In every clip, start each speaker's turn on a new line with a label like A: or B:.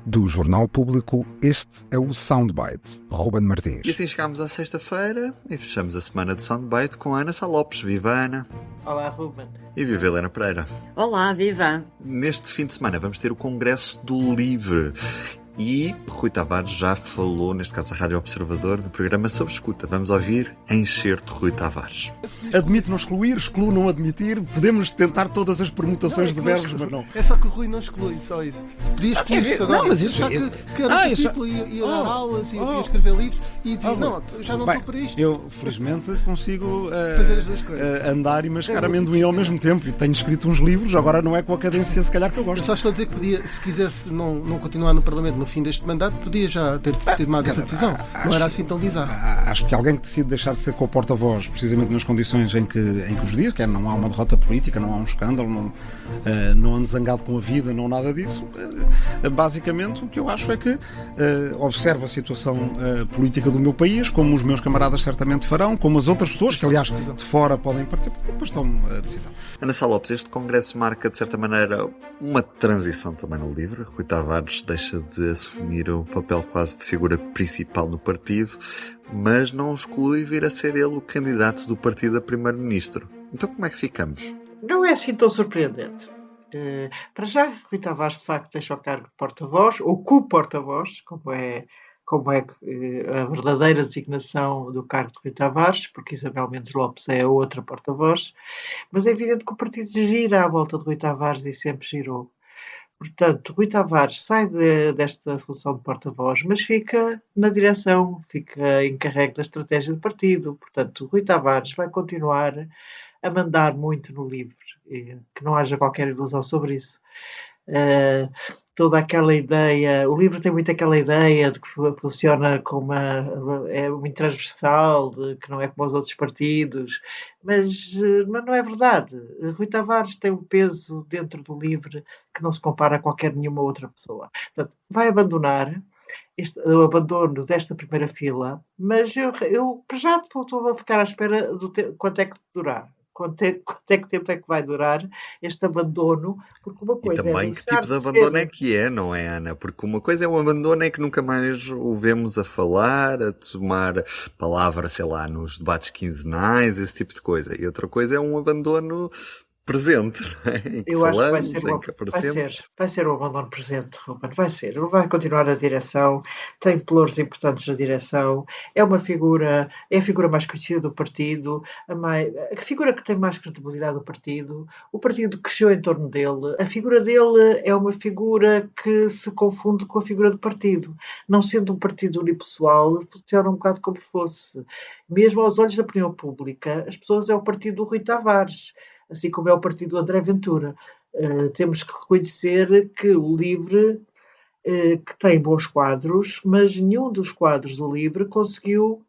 A: Do Jornal Público, este é o Soundbite, Ruben Martins.
B: E assim chegámos à sexta-feira e fechamos a semana de Soundbite com a Ana Sá Lopes. Viva Ana!
C: Olá, Ruben.
B: E viva Helena Pereira.
D: Olá, viva!
B: Neste fim de semana vamos ter o Congresso do Livre. E Rui Tavares já falou, neste caso a Rádio Observador, do programa sobre escuta. Vamos ouvir em excerto Rui Tavares.
E: Admite não excluir, exclui não admitir. Podemos tentar todas as permutações de verbos, mas não.
F: É só que o Rui não exclui, só isso. Se podia excluir-se agora.
E: Não, mas isso
F: já que era título, ia dar aulas, ia escrever livros e dizia, não, já não estou para isto.
E: Eu, felizmente, consigo
F: fazer as duas coisas.
E: Andar e mascar amendoim ao mesmo tempo. E tenho escrito uns livros, agora não é com a cadência, se calhar, que eu
F: Eu
E: gosto.
F: só estou a dizer que podia, se quisesse não continuar no Parlamento no fim deste mandato, podia já ter tomado essa decisão. Não era assim tão bizarro.
E: Acho que alguém que decide deixar de ser co-porta-voz, precisamente nas condições em que os diz, que é, não há uma derrota política, não há um escândalo, não ando zangado com a vida, não nada disso. Basicamente, o que eu acho é que observo a situação política do meu país, como os meus camaradas certamente farão, como as outras pessoas, que aliás de fora podem participar, e depois tomam a decisão.
B: Ana Sá Lopes, este congresso marca, de certa maneira, uma transição também no livro. Rui Tavares deixa de assumir o papel quase de figura principal no partido, mas não exclui vir a ser ele o candidato do partido a primeiro-ministro. Então como é que ficamos?
C: Não é assim tão surpreendente. Para já, Rui Tavares de facto deixa o cargo de porta-voz, ou co-porta-voz, como é a verdadeira designação do cargo de Rui Tavares, porque Isabel Mendes Lopes é a outra porta-voz, mas é evidente que o partido gira à volta de Rui Tavares e sempre girou. Portanto, Rui Tavares sai desta função de porta-voz, mas fica na direção, fica encarregue da estratégia do partido. Portanto, Rui Tavares vai continuar a mandar muito no livro, que não haja qualquer ilusão sobre isso. Toda aquela ideia, o livro tem muito aquela ideia de que funciona como é muito transversal, de que não é como os outros partidos, mas não é verdade. Rui Tavares tem um peso dentro do livro que não se compara a qualquer nenhuma outra pessoa. Portanto, vai abandonar o abandono desta primeira fila, mas eu para já estou a ficar à espera do quanto é que durar. Quanto é que tempo é que vai durar este abandono? Porque uma coisa
B: e também que tipo de abandono é que é, não é, Ana? Porque uma coisa é um abandono é que nunca mais o vemos a falar, a tomar palavra, sei lá, nos debates quinzenais, esse tipo de coisa. E outra coisa é um abandono presente, não é? Em que
C: eu
B: falamos,
C: acho que
B: em que aparecemos.
C: vai ser um abandono presente, Ruben, vai ser. Ele vai continuar na direção, tem pelouros importantes na direção, é a figura mais conhecida do partido, a figura que tem mais credibilidade do partido, o partido cresceu em torno dele, a figura dele é uma figura que se confunde com a figura do partido. Não sendo um partido unipessoal, funciona um bocado como fosse. Mesmo aos olhos da opinião pública, as pessoas é o partido do Rui Tavares, assim como é o partido do André Ventura. Temos que reconhecer que o LIVRE, que tem bons quadros, mas nenhum dos quadros do LIVRE conseguiu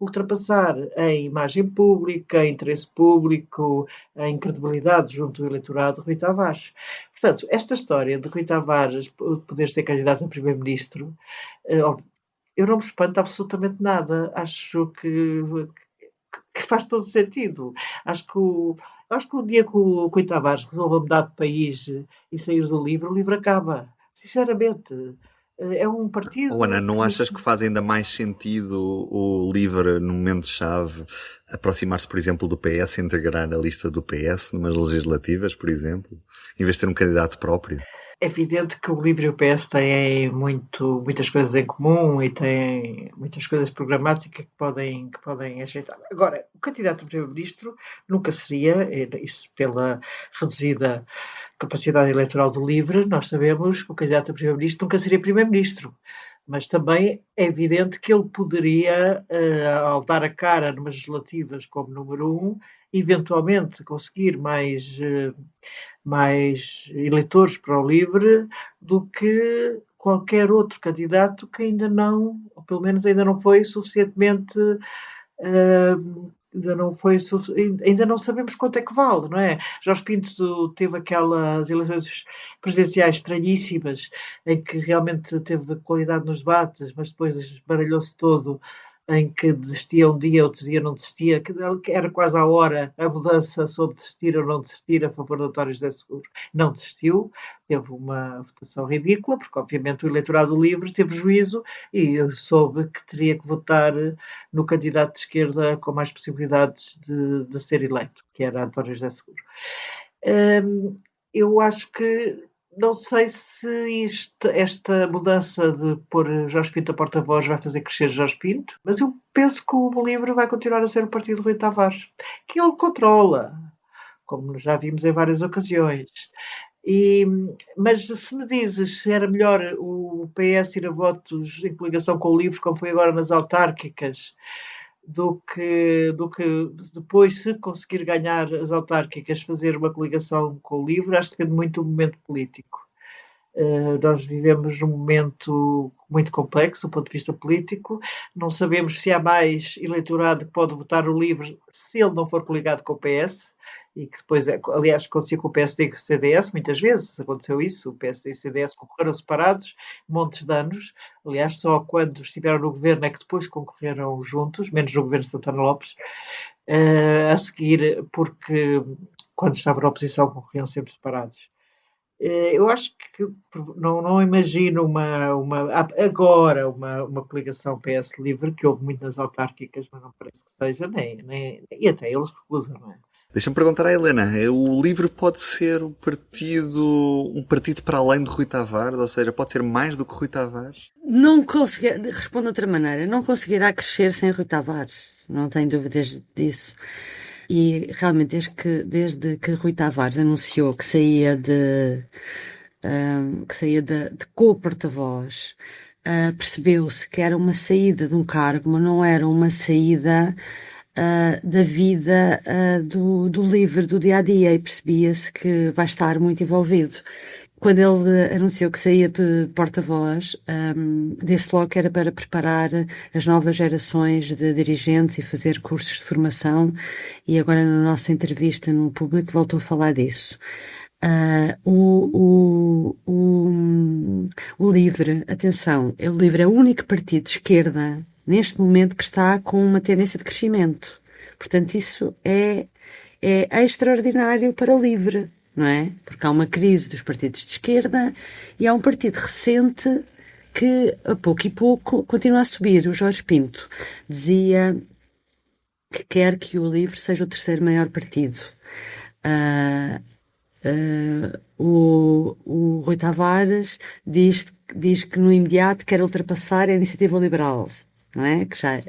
C: ultrapassar em imagem pública, em interesse público, em credibilidade junto ao eleitorado de Rui Tavares. Portanto, esta história de Rui Tavares poder ser candidato a primeiro-ministro, eu não me espanto absolutamente nada. Acho que faz todo sentido. Acho que o dia que o Rui Tavares resolva mudar de país e sair do livro, o livro acaba. Sinceramente. É um partido...
B: Ana, não achas que faz ainda mais sentido o LIVRE, no momento-chave, aproximar-se, por exemplo, do PS, integrar a lista do PS numas legislativas, por exemplo, em vez de ter um candidato próprio?
C: É evidente que o LIVRE e o PS têm muitas coisas em comum e têm muitas coisas programáticas que podem ajeitar. Agora, o candidato a primeiro-ministro nunca seria, isso pela reduzida capacidade eleitoral do LIVRE, nós sabemos que o candidato a primeiro-ministro nunca seria primeiro-ministro. Mas também é evidente que ele poderia, ao dar a cara numas legislativas como número 1, eventualmente conseguir mais eleitores para o LIVRE do que qualquer outro candidato que ainda não, ou pelo menos ainda não foi suficientemente, ainda não sabemos quanto é que vale, não é? Jorge Pinto teve aquelas eleições presidenciais estranhíssimas, em que realmente teve qualidade nos debates, mas depois baralhou-se todo em que desistia um dia, outro dia não desistia, que era quase à hora a mudança sobre desistir ou não desistir a favor de António José Seguro. Não desistiu, teve uma votação ridícula, porque obviamente o eleitorado livre teve juízo e soube que teria que votar no candidato de esquerda com mais possibilidades de ser eleito, que era António José Seguro. Eu acho que não sei se esta mudança de pôr Jorge Pinto a porta-voz vai fazer crescer Jorge Pinto, mas eu penso que o LIVRE vai continuar a ser o partido de Rui Tavares, que ele controla, como já vimos em várias ocasiões. Mas se me dizes se era melhor o PS ir a votos em coligação com o LIVRE, como foi agora nas autárquicas, do que depois, se conseguir ganhar as autárquicas, fazer uma coligação com o LIVRE, acho que depende muito do momento político. Nós vivemos num momento muito complexo do ponto de vista político, não sabemos se há mais eleitorado que pode votar o LIVRE se ele não for coligado com o PS, e que depois, aliás, acontecia com o PSD e com o CDS, muitas vezes aconteceu isso, o PSD e o CDS concorreram separados, montes de anos, aliás, só quando estiveram no governo é que depois concorreram juntos, menos no governo de Santana Lopes, a seguir, porque quando estavam na oposição concorriam sempre separados. Eu acho que não imagino agora uma coligação PS-LIVRE, que houve muito nas autárquicas, mas não parece que seja, e até eles recusam, não é?
B: Deixa-me perguntar à Helena, o LIVRE pode ser um partido para além de Rui Tavares, ou seja, pode ser mais do que Rui Tavares?
D: Não conseguirá, respondo de outra maneira, não conseguirá crescer sem Rui Tavares, não tenho dúvidas disso. E realmente desde que Rui Tavares anunciou que saía de co-porta-voz, percebeu-se que era uma saída de um cargo, mas não era uma saída da vida do LIVRE, do dia-a-dia, e percebia-se que vai estar muito envolvido. Quando ele anunciou que saía de porta-voz, disse logo que era para preparar as novas gerações de dirigentes e fazer cursos de formação, e agora na nossa entrevista no público voltou a falar disso. O LIVRE, atenção, o LIVRE é o único partido de esquerda neste momento que está com uma tendência de crescimento. Portanto, isso é extraordinário para o LIVRE, não é? Porque há uma crise dos partidos de esquerda e há um partido recente que, a pouco e pouco, continua a subir. O Jorge Pinto dizia que quer que o LIVRE seja o terceiro maior partido. O Rui Tavares diz que no imediato quer ultrapassar a Iniciativa Liberal, não é? Que já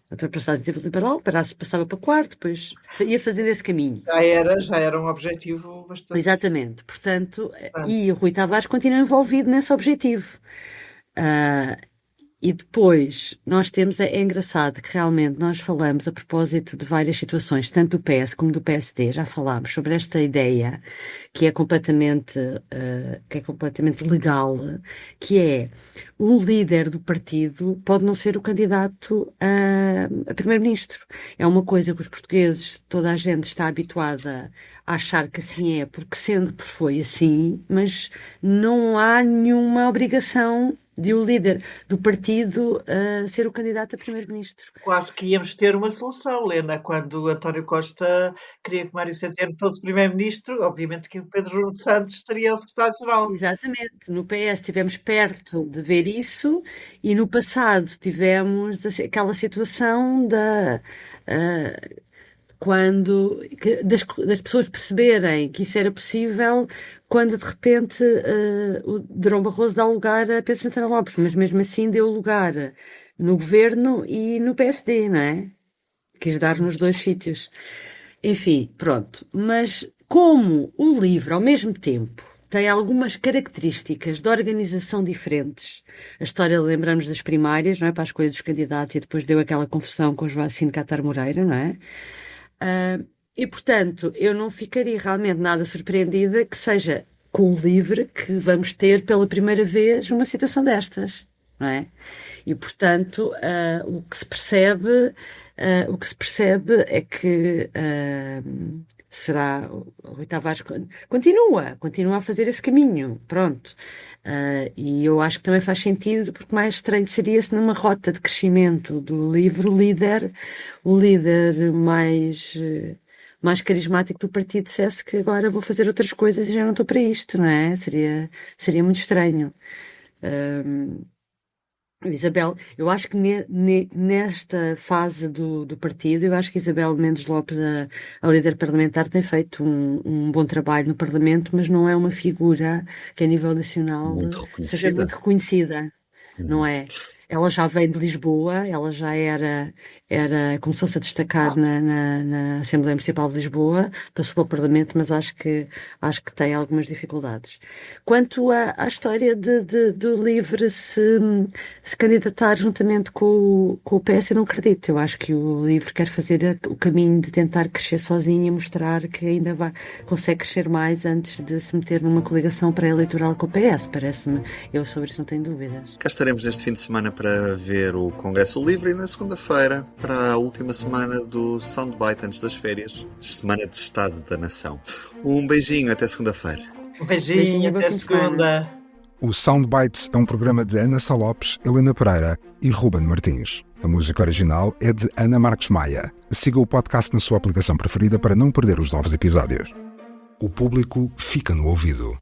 D: ultrapassar a Iniciativa Liberal, passava para quarto, depois ia fazendo esse caminho.
C: Já era um objetivo bastante...
D: Exatamente, portanto, e o Rui Tavares continua envolvido nesse objetivo. E depois nós temos, é engraçado que realmente nós falamos a propósito de várias situações, tanto do PS como do PSD, já falámos sobre esta ideia que é completamente legal, que é o líder do partido pode não ser o candidato a primeiro-ministro. É uma coisa que os portugueses, toda a gente está habituada a achar que assim é, porque sempre foi assim, mas não há nenhuma obrigação de o líder do partido ser o candidato a primeiro-ministro.
C: Quase que íamos ter uma solução, Lena, quando António Costa queria que Mário Centeno fosse primeiro-ministro, obviamente que o Pedro Nuno Santos seria o secretário-geral.
D: Exatamente. No PS estivemos perto de ver isso e no passado tivemos aquela situação das pessoas perceberem que isso era possível quando de repente o Durão Barroso dá lugar a Pedro Santana Lopes, mas mesmo assim deu lugar no governo e no PSD, não é? Quis dar nos dois sítios. Enfim, pronto. Mas como o LIVRE, ao mesmo tempo, tem algumas características de organização diferentes. A história, lembramos das primárias, não é? Para a escolha dos candidatos, e depois deu aquela confusão com Joacine Catar Moreira, não é? E, portanto, eu não ficaria realmente nada surpreendida que seja com o LIVRE que vamos ter pela primeira vez uma situação destas, não é? E, portanto, o que se percebe é que será o Rui Tavares continua a fazer esse caminho, pronto. E eu acho que também faz sentido, porque mais estranho seria se numa rota de crescimento do livro o líder mais carismático do partido dissesse que agora vou fazer outras coisas e já não estou para isto, não é? Seria muito estranho. Isabel, eu acho que nesta fase do partido, eu acho que Isabel Mendes Lopes, a líder parlamentar, tem feito um bom trabalho no Parlamento, mas não é uma figura que a nível nacional seja muito reconhecida, não é? Ela já vem de Lisboa, ela já começou-se a destacar na Assembleia Municipal de Lisboa, passou para o Parlamento, mas acho que tem algumas dificuldades. Quanto à história do LIVRE se candidatar juntamente com o PS, eu não acredito. Eu acho que o LIVRE quer fazer o caminho de tentar crescer sozinho e mostrar que ainda consegue crescer mais antes de se meter numa coligação pré-eleitoral com o PS. Parece-me, eu sobre isso não tenho dúvidas.
B: Cá estaremos neste fim de semana para ver o Congresso Livre e na segunda-feira para a última semana do Soundbite antes das férias, semana de Estado da Nação. Um beijinho, até segunda-feira.
C: Um beijinho até segunda.
A: O Soundbites é um programa de Ana Sá Lopes, Helena Pereira e Ruben Martins. A música original é de Ana Marques Maia. Siga o podcast na sua aplicação preferida para não perder os novos episódios. O público fica no ouvido.